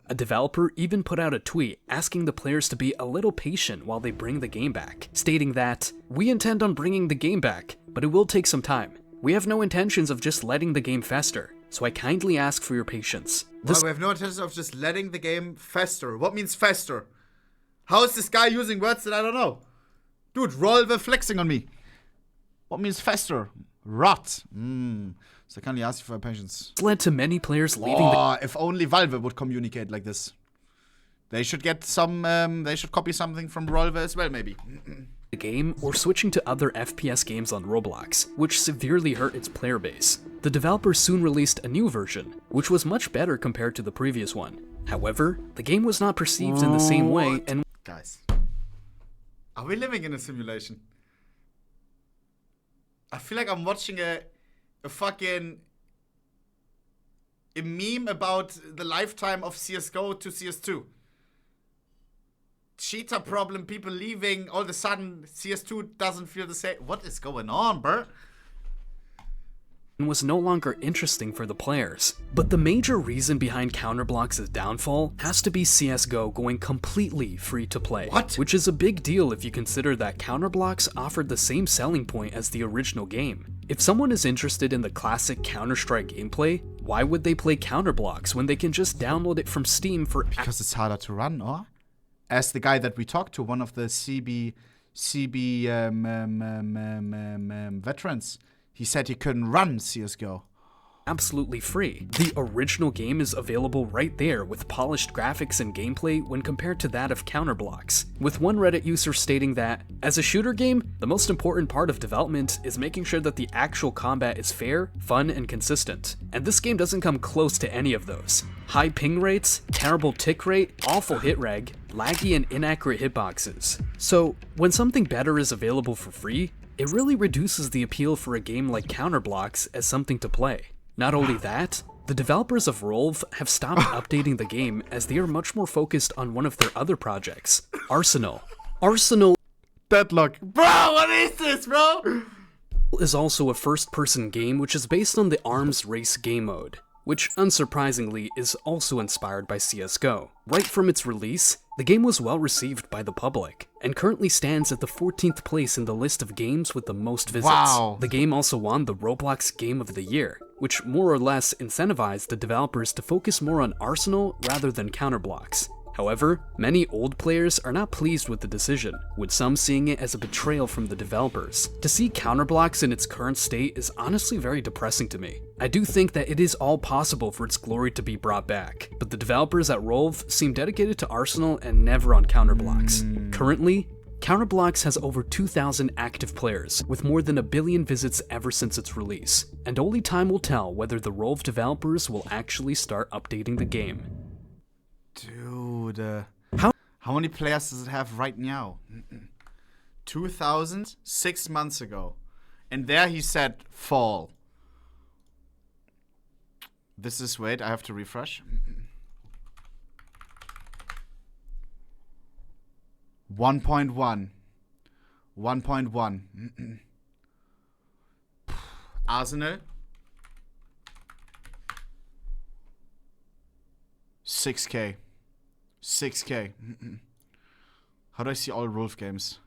A developer even put out a tweet asking the players to be a little patient while they bring the game back, stating that, "We intend on bringing the game back, but it will take some time. We have no intentions of just letting the game fester, so I kindly ask for your patience." Well, we have no intention of just letting the game fester. What means fester? How is this guy using words that I don't know? Dude, Rolve flexing on me. What means fester? Rot. So I kindly ask you for your patience. Led to many players leaving if only Valve would communicate like this. They should get some, they should copy something from Rolve as well, maybe. the game or switching to other FPS games on Roblox, which severely hurt its player base. The developers soon released a new version, which was much better compared to the previous one. However, the game was not perceived in the same way and— Guys, are we living in a simulation? I feel like I'm watching a meme about the lifetime of CSGO to CS2. Cheater problem, people leaving, all of a sudden CS2 doesn't feel the same. What is going on, bro? was no longer interesting for the players. But the major reason behind Counterblock's downfall has to be CSGO going completely free to play. What? Which is a big deal if you consider that Counterblocks offered the same selling point as the original game. If someone is interested in the classic Counter-Strike gameplay, why would they play Counterblocks when they can just download it from Steam for— Because it's harder to run, or? As the guy that we talked to, one of the CB veterans, he said he couldn't run CSGO. Absolutely free. The original game is available right there with polished graphics and gameplay when compared to that of Counterblocks, with one Reddit user stating that, as a shooter game, the most important part of development is making sure that the actual combat is fair, fun, and consistent, and this game doesn't come close to any of those. High ping rates, terrible tick rate, awful hit reg, laggy and inaccurate hitboxes. So, when something better is available for free, it really reduces the appeal for a game like Counterblocks as something to play. Not only that, the developers of Rolve have stopped updating the game as they are much more focused on one of their other projects, Arsenal. Arsenal Deadlock. Bro, what is this, bro? is also a first-person game which is based on the Arms Race game mode, which unsurprisingly is also inspired by CSGO. Right from its release, the game was well received by the public, and currently stands at the 14th place in the list of games with the most visits. Wow. The game also won the Roblox Game of the Year, which more or less incentivized the developers to focus more on Arsenal rather than Counterblocks. However, many old players are not pleased with the decision, with some seeing it as a betrayal from the developers. To see Counterblocks in its current state is honestly very depressing to me. I do think that it is all possible for its glory to be brought back, but the developers at Rolve seem dedicated to Arsenal and never on Counterblocks. Currently, Counterblocks has over 2,000 active players, with more than 1 billion visits ever since its release, and only time will tell whether the Rolve developers will actually start updating the game. Dude, how many players does it have right now? 2,000 6 months ago. And there he said fall. This is, wait, I have to refresh. 1.1. 1.1. Arsenal. 6K. 6K. How do I see all Rolve games?